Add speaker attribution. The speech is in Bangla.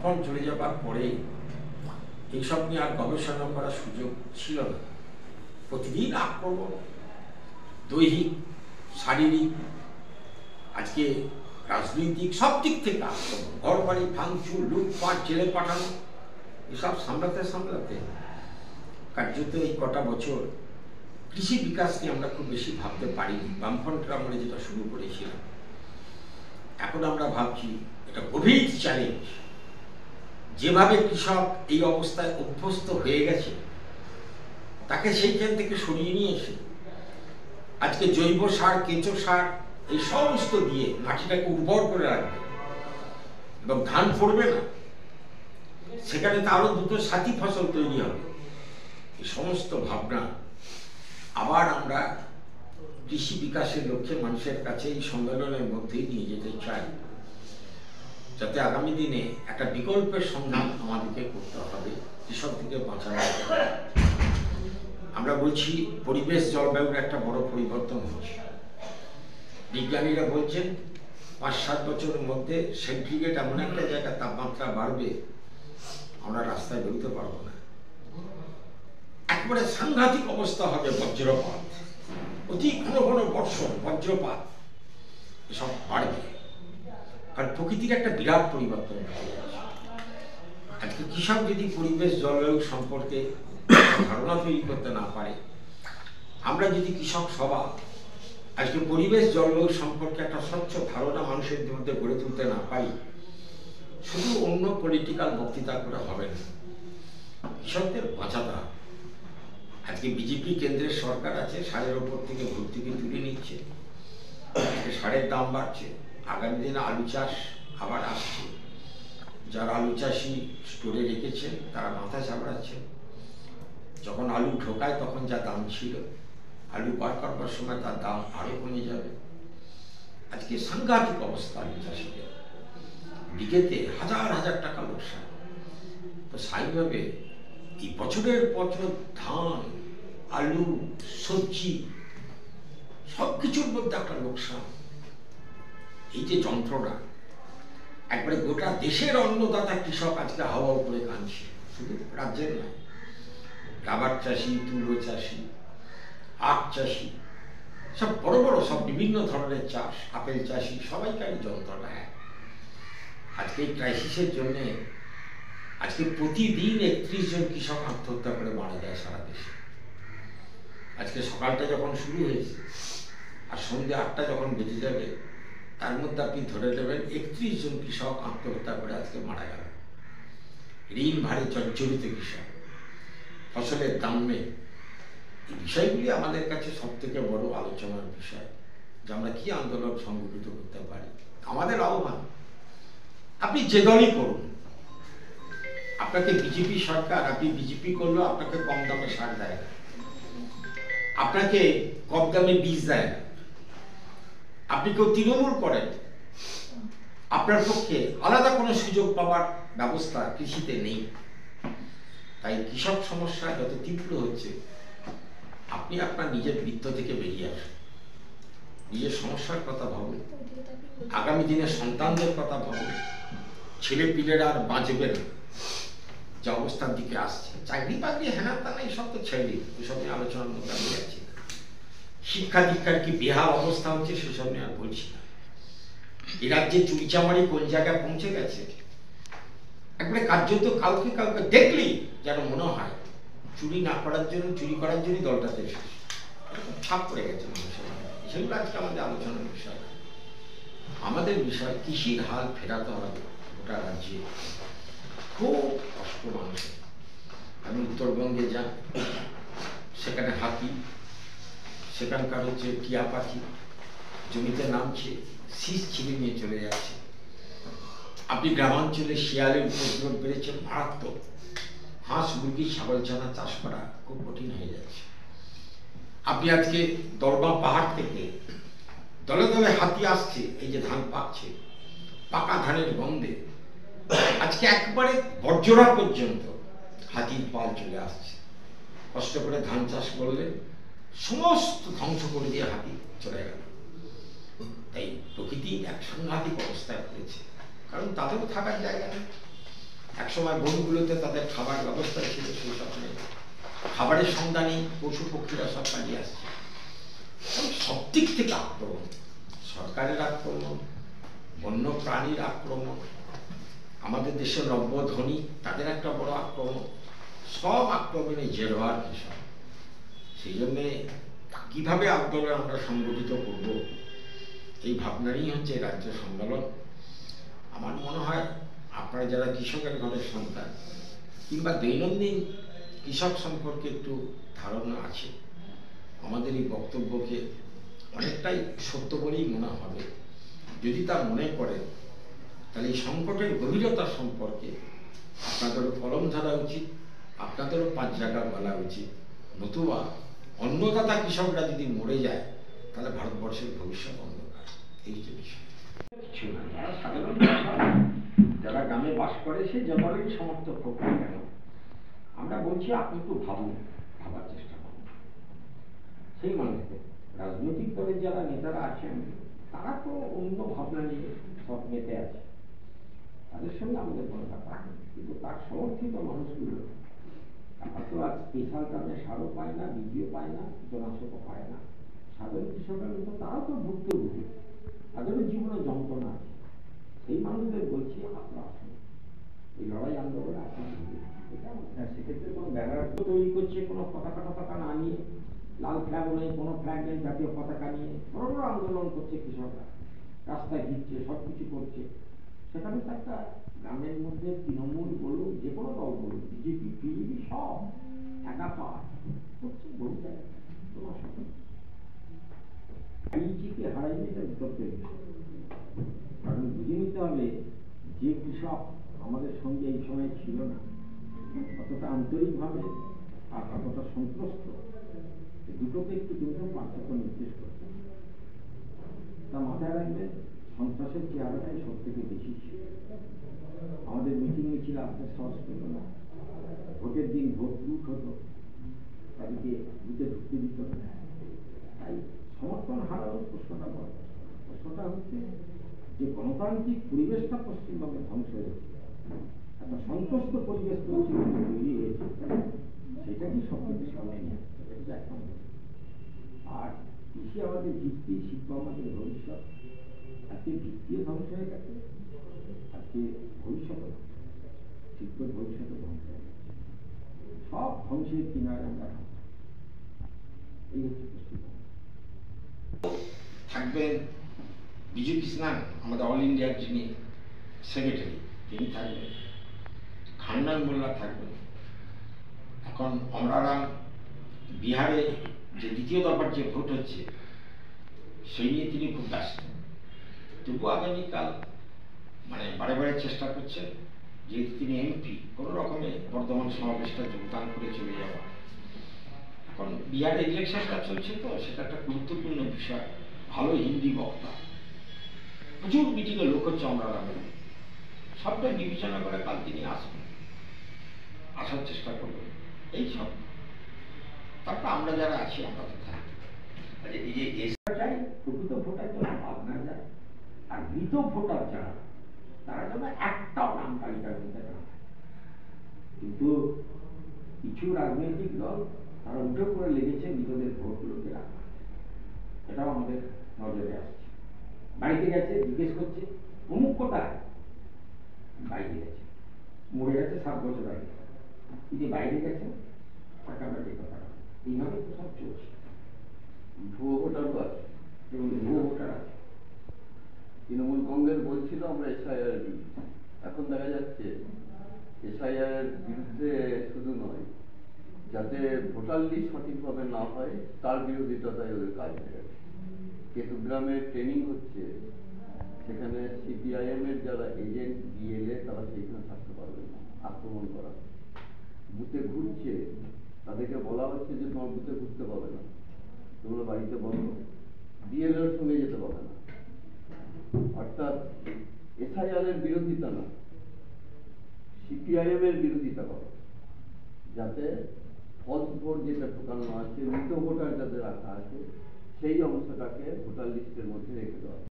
Speaker 1: বামফ্রন্ট চলে যাবার পরে এইসব নিয়ে আর গবেষণা করার সুযোগ ছিল না। প্রতিদিন আক্রমণ, দৈহিক, শারীরিক, আজকে রাজনৈতিক সব দিক থেকে আক্রমণ, ঘর বাড়ি ভাঙচুর, লুটপাট, জেলে পাঠানো, এসব সামলাতে সামলাতে কার্যত এই কটা বছর কৃষি বিকাশ নিয়ে আমরা খুব বেশি ভাবতে পারিনি। বামফ্রন্টের আমরা যেটা শুরু করেছিলাম, এখন আমরা ভাবছি এটা গভীর চ্যালেঞ্জ। যেভাবে কৃষক এই অবস্থায় অভ্যস্ত হয়ে গেছে, তাকে সেইখান থেকে সরিয়ে নিয়ে এসে আজকে জৈব সার, কেঁচো সার এই সমস্ত দিয়ে মাটিটাকে উর্বর করে রাখবে এবং ধান পড়বে না, সেখানে তো আরো দুটো সাথী ফসল তৈরি হবে। এই সমস্ত ভাবনা আবার আমরা কৃষি বিকাশের লক্ষ্যে মানুষের কাছে এই সম্মেলনের মধ্যেই নিয়ে যেতে চাই, যাতে আগামী দিনে একটা বিকল্পের সন্ধান আমাদেরকে করতে হবে কৃষকদেরকে বাঁচানো। আমরা বলছি পরিবেশ জলবায়ুর একটা বড় পরিবর্তন হচ্ছে। বিজ্ঞানীরা বলছেন ৫-৭ বছরের মধ্যে সেন্টিগ্রেড এমন একটা জায়গায় তাপমাত্রা বাড়বে, আমরা রাস্তায় বেরোতে পারবো না। একবারে সাংঘাতিক অবস্থা হবে, বজ্রপাত, অতি ঘন ঘন বর্ষণ, বজ্রপাত এসব বাড়বে। কারণ প্রকৃতির একটা বিরাট পরিবর্তন হয়ে যাচ্ছে। আজকে কৃষক যদি পরিবেশ জলবায়ু সম্পর্কে ধারণা তৈরি করতে না পারে, আমরা যদি কৃষক সভা আজকে পরিবেশ জলবায়ু সম্পর্কে একটা স্বচ্ছ ধারণা মানুষের মধ্যে গড়ে তুলতে না পারি, শুধু অন্য পলিটিক্যাল বক্তৃতা করা হবে না, কৃষকদের বাঁচাতে হবে। আজকে বিজেপি কেন্দ্রের সরকার আছে, সারের ওপর থেকে ভর্তুকি তুলে নিচ্ছে, আজকে সারের দাম বাড়ছে, আগামী দিনে আলু চাষ আবার আসছে। যারা আলু চাষি স্টোরে রেখেছেন তারা মাথা চাপড়াচ্ছে। যখন আলু ঢোকায় তখন যা দাম ছিল, আলু বার করবার সময় তার দাম আরো কমে যাবে। আজকে সাংঘাতিক অবস্থা আলু চাষিদের, বিঘেতে হাজার হাজার টাকা লোকসান। তো স্বাভাবিকভাবে এই বছরের বছর ধান, আলু, সবজি সবকিছুর মধ্যে একটা লোকসান। এই যে যন্ত্রণা, একবারে গোটা দেশের অন্নদাতা কৃষক আজকে হাওয়া উপরে কাঁদছে, শুধু রাজ্যের নয়। রাবার চাষি, তুলো চাষি, আখ চাষি, সব বড় বড় সব বিভিন্ন ধরনের চাষ, আপেল চাষি, সবাইকারই যন্ত্রণা। আজকে এই ক্রাইসিসের জন্যে আজকে প্রতিদিন ৩১ জন কৃষক আত্মহত্যা করে মারা যায় সারা দেশে। আজকে সকালটা যখন শুরু হয়েছে আর সন্ধ্যে ৮টা যখন বেজে যাবে, তার মধ্যে আপনি ধরে নেবেন ৩১ জন কৃষক আত্মহত্যা করে আজকে মারা গেল। ঋণ ভারে জর্জরিত কৃষক, ফসলের দাম নেই। এই বিষয়গুলি আমাদের কাছে সব থেকে বড় আলোচনার বিষয়, যে আমরা কি আন্দোলন সংগঠিত করতে পারি। আমাদের আহ্বান, আপনি যে দলই করুন, আপনাকে বিজেপি সরকার, আপনি বিজেপি করলেও আপনাকে কম দামে সার দেয় না, আপনাকে কম দামে বীজ দেয় না। আপনি কেউ তৃণমূল করেন, আপনার পক্ষে আলাদা কোনো সুযোগ পাওয়ার ব্যবস্থা কৃষিতে নেই। তাই কৃষক সমস্যা যত তীব্র হচ্ছে, আপনি আপনার নিজের বৃত্ত থেকে বেরিয়ে আসুন, নিজের সমস্যার কথা ভাবুন, আগামী দিনে সন্তানদের কথা ভাবুন। ছেলে পিলেরা আর বাঁচবে না, যে অবস্থার দিকে আসছে। চাকরি বাকরি হেনা তানা এইসব তো ছেড়ে, ওইসব নিয়ে আলোচনার মধ্যে আমি যাচ্ছি না। শিক্ষা দীক্ষার কি বেহাল অবস্থা হচ্ছে সেসব নিয়ে আর বলছি না। এ রাজ্যে চুরিচামারি কোন জায়গায় পৌঁছে গেছে, একবারে কার্যত কাউকে কাউকে দেখলেই যেন মনে হয় চুরি না করার জন্য, চুরি করার জন্যই দলটাতে এসেছে, ছাপ পড়ে গেছে মানুষের। সেগুলো আজকে আমাদের আলোচনার বিষয়। আমাদের বিষয় কৃষির হাল ফেরাতে হবে গোটা রাজ্যে। খুব কষ্ট মানুষের। আমি উত্তরবঙ্গে যাই, সেখানে হাতি, সেখানকার হচ্ছে টিয়া পাখি জমিতে নামছে, শীষ ছিঁড়ে নিয়ে চলে যাচ্ছে। আপনি গ্রামাঞ্চলে শিয়ালের উপদ্রব বেড়েছে মারাত্মক। হাঁস, মুরগি, ছাগল ছানা চাষ করা খুব কঠিন হয়ে যাচ্ছে। আপনি আজকে দরবা পাহাড় থেকে দলে দলে হাতি আসছে, এই যে ধান পাকছে, পাকা ধানের গন্ধে আজকে একবারে বর্জরা পর্যন্ত হাতির পাল চলে আসছে। কষ্ট করে ধান চাষ করলে সমস্ত ধ্বংস করে দিয়ে হাতি চলে গেল। তাই প্রকৃতি এক সাংঘাতিক অবস্থায় পড়েছে, কারণ তাদেরও থাকার জায়গা নেই। একসময় বনগুলোতে তাদের খাবার ব্যবস্থা ছিল, সেই সব নেই। খাবারের সন্ধানে পশু পক্ষীরা সব পালিয়ে আসছে। সব দিক থেকে আক্রমণ, সরকারের আক্রমণ, বন্য প্রাণীর আক্রমণ, আমাদের দেশের নব্য ধনী তাদের একটা বড় আক্রমণ, সব আক্রমণে জেরোয়ার কৃষক। সেই জন্যে কীভাবে আন্দোলন আমরা সংগঠিত করব, এই ভাবনারই হচ্ছে রাজ্য সম্মেলন। আমার মনে হয় আপনারা যারা কৃষকের ঘরের সন্তান কিংবা দৈনন্দিন কৃষক সম্পর্কে একটু ধারণা আছে, আমাদের এই বক্তব্যকে অনেকটাই সত্য বলেই মনে হবে। যদি তা মনে করেন তাহলে এই সংকটের গভীরতা সম্পর্কে আপনাদেরও কলম ধরা উচিত, আপনাদেরও 5 জায়গা বলা উচিত। নতুবা অন্নদাতা কৃষকরা যদি মরে যায় তাহলে ভারতবর্ষের ভবিষ্যৎ অন্ধকার। এই যে বিষয় কিছু না, যারা সাধারণ যারা গ্রামে বাস করে সে যতই সমর্থক হোক না কেন, আমরা বলছি আপনি একটু ভাবুন, ভাবার চেষ্টা করুন। সেই মানুষদের রাজনৈতিক দলের যারা নেতারা আছেন তারা তো অন্য ভাবনা নিয়ে সব মেতে আছে, তাদের সঙ্গে আমাদের কোনো ব্যাপার নেই। কিন্তু তার সমর্থিত মানুষগুলো তারা তো আর স্পেশাল কারণে সারও পায় না, বীজও পায় না, কীটনাশকও পায় না। সাধারণ কৃষকের মতো তারাও তো ভুক্তভোগী, তাদেরও জীবনে যন্ত্রণা আছে। সেই মানুষদের বলছি আপনারা আসুন, এই লড়াই আন্দোলনে আসুন। এটা সেক্ষেত্রে কোনো ব্যানার তৈরি করছে কোনো পতাকা না নিয়ে, লাল ফ্ল্যাগও নেই, কোনো ফ্ল্যাগ নেই, জাতীয় পতাকা নিয়ে বড় বড় আন্দোলন করছে কৃষকরা, রাস্তায় ঘিরছে, সব কিছু করছে। সেখানে তো একটা গ্রামের মধ্যে তৃণমূল বলুন, যে কোনো দল বলুন, বিজেপি বিজেপি সব একা পাওয়া হচ্ছে বহু জায়গায়। তোমার সাথে আইজিকে হারাইনি, এটা বিতর্কের বিষয়। কারণ বুঝে নিতে হবে যে কৃষক আমাদের সঙ্গে এই সময় ছিল না, কতটা আন্তরিকভাবে আর কতটা সন্তুষ্ট, দুটোকে একটু কিন্তু পার্থক্য নির্দেশ করতে। তা মাথায় রাখবেন, সন্ত্রাসের চেহারাটাই সব থেকে বেশি ছিল। আমাদের মিটিং মিছিল আসতে সহজ পেল না, ভোটের দিন ভোট লুট হতো, তাদেরকে বুথে ঢুকতে দিত না। তাই সমর্থন হারানোর প্রশ্নটা বড়। প্রশ্নটা হচ্ছে যে গণতান্ত্রিক পরিবেশটা পশ্চিমবঙ্গে ধ্বংস হয়েছে, একটা সন্তুষ্ট পরিবেশ তৈরি হয়েছে, সেটা কি সব কিছু সামনে নিয়ে আসতে হবে, এটা এক নম্বর। আর কৃষি আমাদের ভিত্তি, শিল্প আমাদের ভবিষ্যৎ। আজকে ভিত্তিও ধ্বংস হয়ে গেছে, আজকে ভবিষ্যৎ শিল্পের ভবিষ্যৎ ধ্বংস হয়ে গেছে, সব ধ্বংসের কিনারে আমরা। এই হচ্ছে পশ্চিমবঙ্গ। থাকবেন বিজু কৃষ্ণান, আমাদের অল ইন্ডিয়ার যিনি সেক্রেটারি, তিনি থাকবেন, খান্নান মোল্লা থাকবেন। এখন অমরারাম বিহারে যে দ্বিতীয় দফার যে ভোট হচ্ছে সেই নিয়ে তিনি খুব ব্যস্ত। তবু আগামীকাল মানে বারে বারে চেষ্টা করছেন, যেহেতু তিনি এমপি, কোনো রকমে বর্ধমান সমাবেশটা যোগদান করে চলে যাওয়া। এখন বিহারে ইলেকশনটা চলছে তো, সেটা একটা গুরুত্বপূর্ণ বিষয়। ভালো হিন্দি বক্তা, প্রচুর মিটিংয়ে লোক হচ্ছে অমরারামে, সবটাই বিবেচনা করে কাল তিনি আসবেন, আসার চেষ্টা করবেন। এই সব তারপর আমরা যারা আছি আমরা তো থাকি। এই যে এসটাই প্রকৃত ভোটার জন্য ভাবনা যায়, আর মৃত ভোটার যারা তারা যেন একটাও নাম তালিকার মধ্যে না। কিন্তু কিছু রাজনৈতিক দল তারা উঠে করে লেগেছে মৃতদের ভোটগুলোকে রাখা, এটাও আমাদের নজরে আসছে। বাড়িতে গেছে, জিজ্ঞেস করছে অমুক কোথায়, বাইরে গেছে, মরে গেছে 7 বছর আগে, তিনি বাইরে গেছে, টাকাটা যে কথা, এইভাবে তো সব চলছে।
Speaker 2: ভুয়ো ভোটারও আছে
Speaker 1: এবং ভুয়ো ভোটার আছে।
Speaker 2: তৃণমূল কংগ্রেস বলছিল আমরা এসআইআর বিরুদ্ধে, এখন দেখা যাচ্ছে এসআইআর বিরুদ্ধে শুধু নয়, যাতে ভোটার লিস্ট সঠিকভাবে না হয় তার বিরোধিতায় ওদের কাজ হয়ে গেছে। কেতুগ্রামে ট্রেনিং হচ্ছে, সেখানে সিপিআইএম এর যারা এজেন্ট বিএলএ তারা সেইখানে থাকতে পারবে না, আক্রমণ করা। বুথে ঘুরছে, তাদেরকে বলা হচ্ছে যে তোমার বুথে ঘুরতে পাবে না, তোমরা বাড়িতে বসো, বিএলএর সঙ্গে যেতে পাবে না। অর্থাৎ এসআইআর এর বিরোধিতা না, সিপিআইএম এর বিরোধিতা করো, যাতে ফলস ভোট যেটা ঢোকানো আছে, মৃত ভোটার যাতে রাখা আছে, সেই অংশটাকে ভোটার লিস্টের মধ্যে রেখে দেওয়া।